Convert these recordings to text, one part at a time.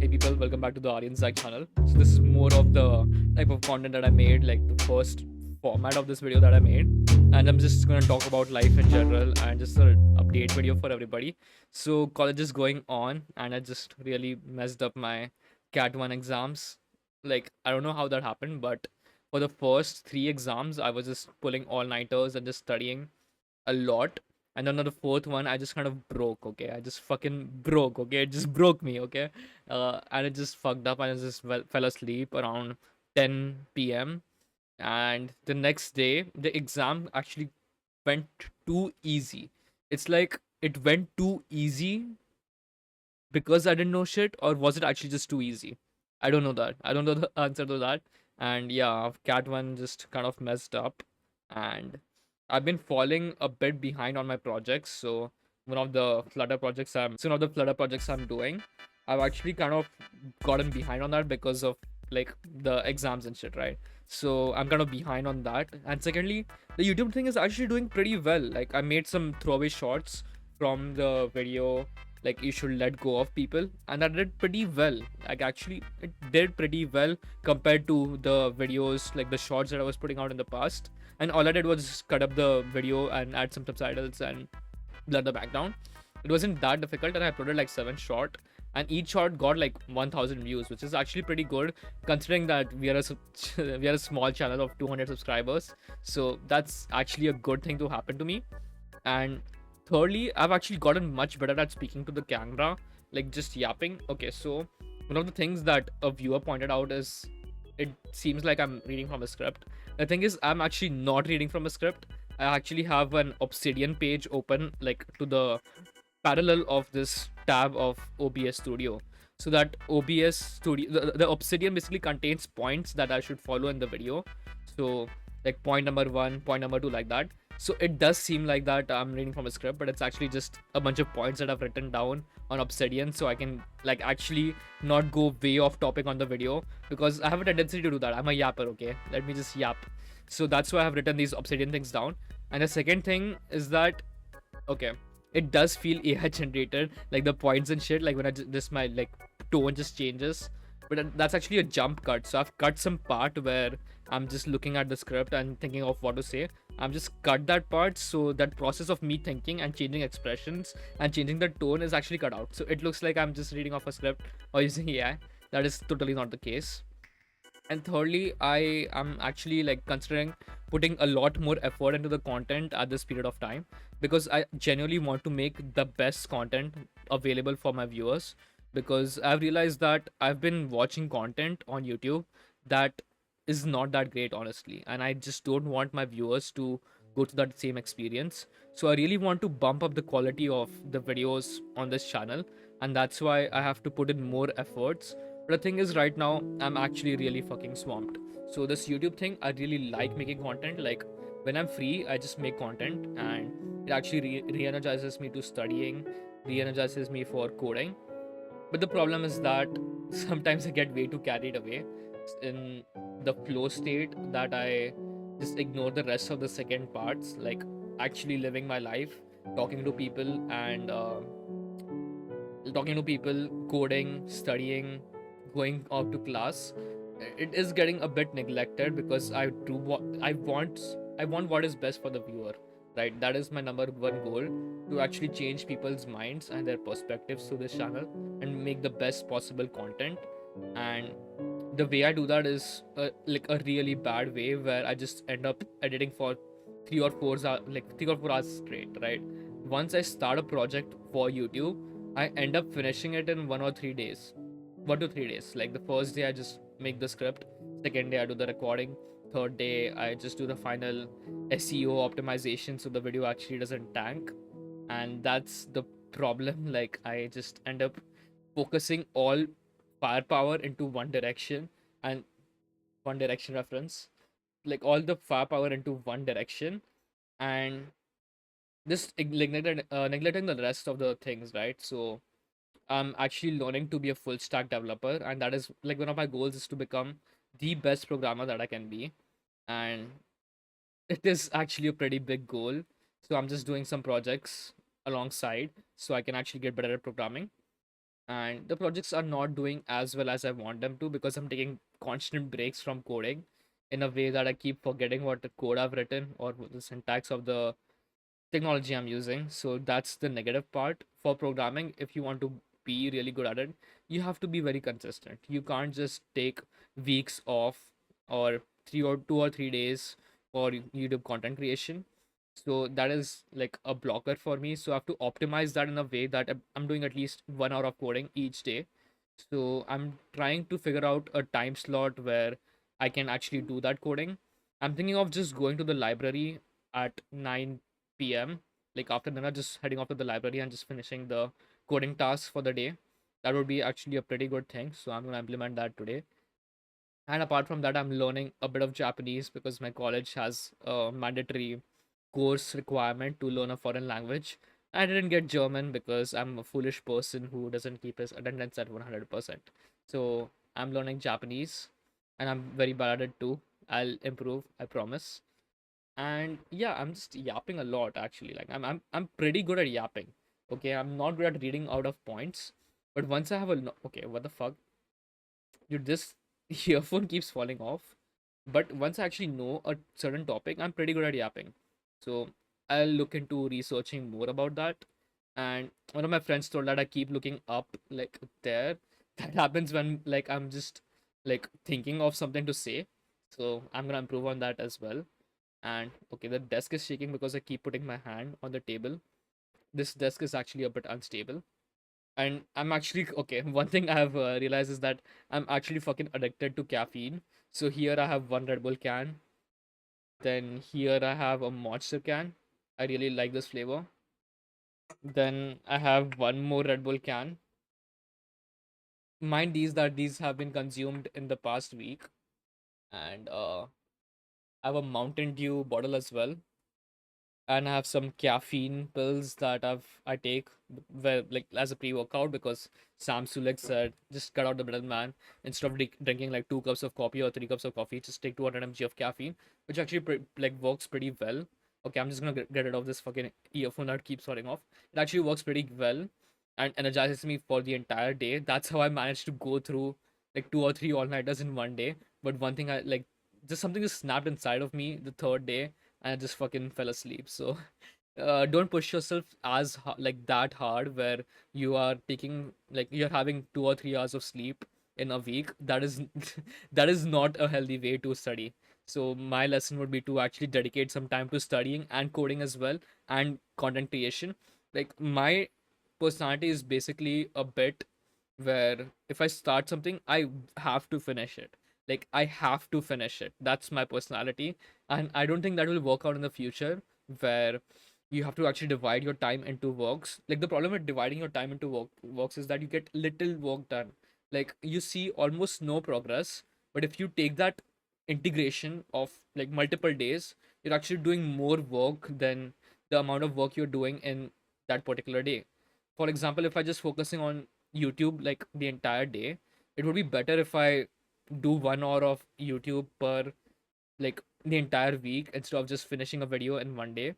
Hey people, welcome back to the Aryan Zach channel. So this is more of the type of content that I made, like the first format of this video that I made. And I'm just gonna talk about life in general and just an update video for everybody. So college is going on and I just really messed up my Cat 1 exams. Like I don't know how that happened, but for the first three exams, I was just pulling all-nighters and just studying a lot. And then on the fourth one, I just kind of broke. Okay, I just fucking broke. Okay, it just broke me. Okay, and it just fucked up, and I just fell asleep around 10 p.m. And the next day, the exam actually went too easy. It's like it went too easy because I didn't know shit, or was it actually just too easy? I don't know that. I don't know the answer to that. And yeah, Cat One just kind of messed up, and I've been falling a bit behind on my projects. So one of the Flutter projects I'm doing, I've actually kind of gotten behind on that because of like the exams and shit, right? So I'm kind of behind on that. And secondly, the YouTube thing is actually doing pretty well. Like I made some throwaway shots from the video, like you should let go of people, and that did pretty well. Like actually it did pretty well compared to the videos, like the shorts that I was putting out in the past. And all I did was just cut up the video and add some subtitles and blur the background. It wasn't that difficult, and I uploaded like 7 short, and each shot got like 1000 views, which is actually pretty good considering that we are a small channel of 200 subscribers. So that's actually a good thing to happen to me. And thirdly, I've actually gotten much better at speaking to the camera, like just yapping. Okay, so one of the things that a viewer pointed out is it seems like I'm reading from a script. The thing is, I'm actually not reading from a script. I actually have an Obsidian page open, like to the parallel of this tab of OBS Studio. So that OBS Studio, the Obsidian basically contains points that I should follow in the video. So like point number one, point number two, like that. So it does seem like that I'm reading from a script, but it's actually just a bunch of points that I've written down on Obsidian, so I can like actually not go way off topic on the video, because I have a tendency to do that. I'm a yapper, okay? Let me just yap. So that's why I have written these Obsidian things down. And the second thing is that, okay, it does feel AI generated, like the points and shit. Like when this my like tone just changes, but that's actually a jump cut. So I've cut some part where I'm just looking at the script and thinking of what to say. I'm just cut that part, so that process of me thinking and changing expressions and changing the tone is actually cut out. So it looks like I'm just reading off a script or using AI. That is totally not the case. And thirdly, I am actually like considering putting a lot more effort into the content at this period of time, because I genuinely want to make the best content available for my viewers. Because I've realized that I've been watching content on YouTube that is not that great, honestly, and I just don't want my viewers to go to that same experience. So I really want to bump up the quality of the videos on this channel, and that's why I have to put in more efforts. But the thing is, right now, I'm actually really fucking swamped. So, this YouTube thing, I really like making content. Like, when I'm free, I just make content, and it actually re energizes me to studying, re energizes me for coding. But the problem is that sometimes I get way too carried away in the flow state that I just ignore the rest of the second parts, like actually living my life, talking to people, and coding, studying, going out to class. It is getting a bit neglected because I want what is best for the viewer, right? That is my number one goal, to actually change people's minds and their perspectives to this channel and make the best possible content. And the way I do that is like a really bad way where I just end up editing for 3 or 4 hours straight, right? Once I start a project for YouTube, I end up finishing it in 1 or 3 days. 1 to 3 days. Like the first day I just make the script, second day I do the recording, third day I just do the final SEO optimization so the video actually doesn't tank. And that's the problem. Like I just end up focusing all firepower into one direction, and one direction reference, like all the firepower into one direction, and just neglecting the rest of the things, right? So I'm actually learning to be a full stack developer, and that is like one of my goals is to become the best programmer that I can be. And it is actually a pretty big goal. So I'm just doing some projects alongside so I can actually get better at programming. and the projects are not doing as well as I want them to because I'm taking constant breaks from coding in a way that I keep forgetting what the code I've written or the syntax of the technology I'm using. So that's the negative part for programming. If you want to be really good at it, you have to be very consistent. You can't just take weeks off or 2 or 3 days for YouTube content creation. So that is like a blocker for me. So I have to optimize that in a way that I'm doing at least 1 hour of coding each day. So I'm trying to figure out a time slot where I can actually do that coding. I'm thinking of just going to the library at 9 p.m. Like after dinner, just heading off to the library and just finishing the coding tasks for the day. That would be actually a pretty good thing. So I'm gonna implement that today. And apart from that, I'm learning a bit of Japanese because my college has a mandatory course requirement to learn a foreign language. I didn't get German because I'm a foolish person who doesn't keep his attendance at 100%. So I'm learning Japanese and I'm very bad at it too. I'll improve, I promise. And yeah, I'm just yapping a lot actually. Like I'm pretty good at yapping. Okay, I'm not good at reading out of points. But once I have okay, what the fuck? Dude, this earphone keeps falling off. But once I actually know a certain topic, I'm pretty good at yapping. So I'll look into researching more about that. And one of my friends told that I keep looking up like there. That happens when like I'm just like thinking of something to say. So I'm gonna improve on that as well. And okay, the desk is shaking because I keep putting my hand on the table. This desk is actually a bit unstable. And I'm actually okay. One thing I have realized is that I'm actually fucking addicted to caffeine. So here I have one Red Bull can. Then here I have a Monster can. I really like this flavor. Then I have one more Red Bull can. Mind these that these have been consumed in the past week. And I have a Mountain Dew bottle as well. And I have some caffeine pills that I take like as a pre-workout because Sam Sulek said just cut out the middleman. Instead of drinking like 2 cups of coffee or 3 cups of coffee, just take 200 mg of caffeine, which actually like works pretty well. Okay, I'm just gonna get rid of this fucking earphone that keeps falling off. It actually works pretty well and energizes me for the entire day. That's how I managed to go through like 2 or 3 all-nighters in one day. But one thing I like, just something just snapped inside of me the third day and I just fucking fell asleep. So don't push yourself as like that hard where you are taking like you're having 2 or 3 hours of sleep in a week. That is that is not a healthy way to study. So my lesson would be to actually dedicate some time to studying and coding as well and content creation. Like my personality is basically a bit where if I start something, I have to finish it. Like I have to finish it. That's my personality, and I don't think that will work out in the future where you have to actually divide your time into works. Like the problem with dividing your time into works is that you get little work done. Like you see almost no progress, but if you take that integration of like multiple days, you're actually doing more work than the amount of work you're doing in that particular day. For example, if I just focusing on YouTube like the entire day, it would be better if I do 1 hour of YouTube per like the entire week instead of just finishing a video in one day.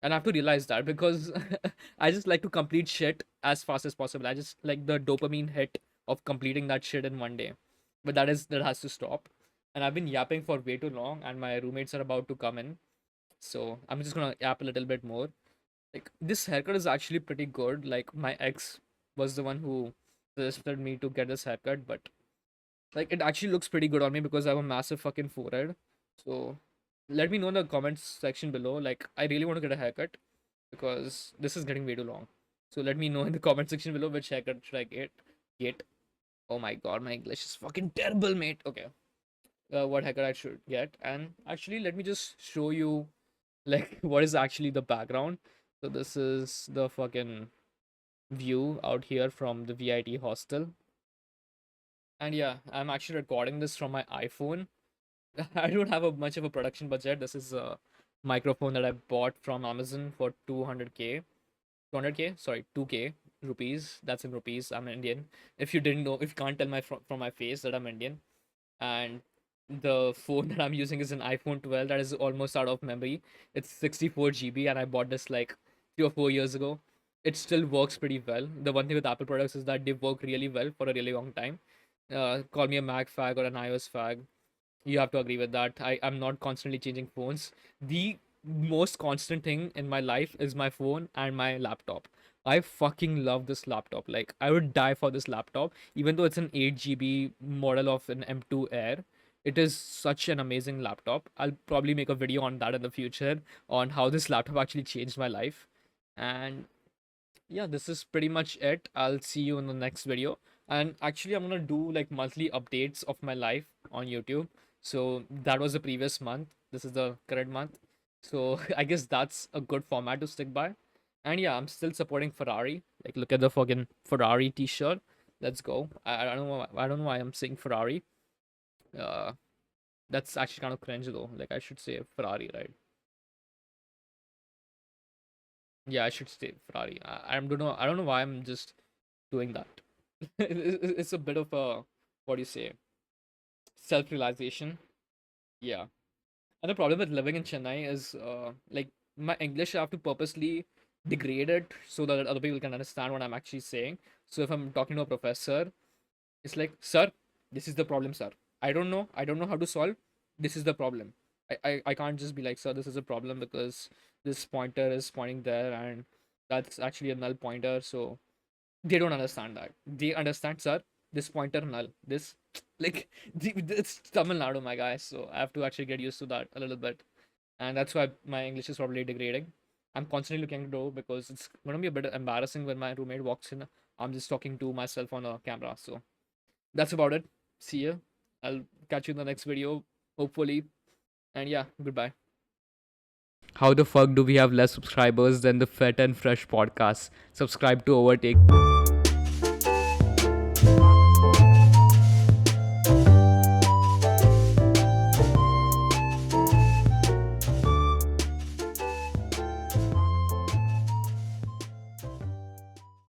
And I have to realize that because I just like to complete shit as fast as possible. I just like the dopamine hit of completing that shit in one day. But that has to stop. And I've been yapping for way too long and my roommates are about to come in. So I'm just gonna yap a little bit more. Like this haircut is actually pretty good. Like my ex was the one who suggested me to get this haircut, but like it actually looks pretty good on me because I have a massive fucking forehead. So let me know in the comments section below. Like I really want to get a haircut because this is getting way too long. So let me know in the comment section below which haircut should I get. Oh my god, my English is fucking terrible, mate. Okay. What haircut I should get. And actually let me just show you like what is actually the background. So this is the fucking view out here from the VIT hostel. And yeah, I'm actually recording this from my iPhone. I don't have a much of a production budget. This is a microphone that I bought from Amazon for 200k. 200k? Sorry, 2k rupees. That's in rupees. I'm Indian. If you didn't know, if you can't tell from my face that I'm Indian. And the phone that I'm using is an iPhone 12 that is almost out of memory. It's 64 GB and I bought this like 3 or 4 years ago. it still works pretty well. The one thing with Apple products is that they work really well for a really long time. Call me a Mac fag or an iOS fag, you have to agree with that. I'm not constantly changing phones. The most constant thing in my life is my phone and my laptop. I fucking love this laptop. Like, I would die for this laptop, even though it's an 8 GB model of an M2 Air. It is such an amazing laptop. I'll probably make a video on that in the future on how this laptop actually changed my life. And yeah, this is pretty much it. I'll see you in the next video. And actually, I'm gonna do like monthly updates of my life on YouTube. So that was the previous month. This is the current month. So I guess that's a good format to stick by. And yeah, I'm still supporting Ferrari. Like, look at the fucking Ferrari T-shirt. Let's go. I don't know. I don't know why I'm saying Ferrari. Uh, that's actually kind of cringe though. Like, I should say Ferrari, right? Yeah, I should say Ferrari. I don't know. I don't know why I'm just doing that. It's a bit of a, what do you say, self-realization. Yeah. And the problem with living in Chennai is like my English, I have to purposely degrade it so that other people can understand what I'm actually saying. So if I'm talking to a professor, it's like, sir, this is the problem, sir. I don't know how to solve. This is the problem. I can't just be like, sir, this is a problem because this pointer is pointing there and that's actually a null pointer. So they don't understand that. They understand, sir, this pointer null. This like it's Tamil Nadu, my guy. So I have to actually get used to that a little bit, and that's why my English is probably degrading. I'm constantly looking at the door because it's gonna be a bit embarrassing when my roommate walks in. I'm just talking to myself on a camera. So that's about it. See ya. I'll catch you in the next video, hopefully. And yeah, goodbye. How the fuck do we have less subscribers than the Fet and Fresh podcast? Subscribe to Overtake.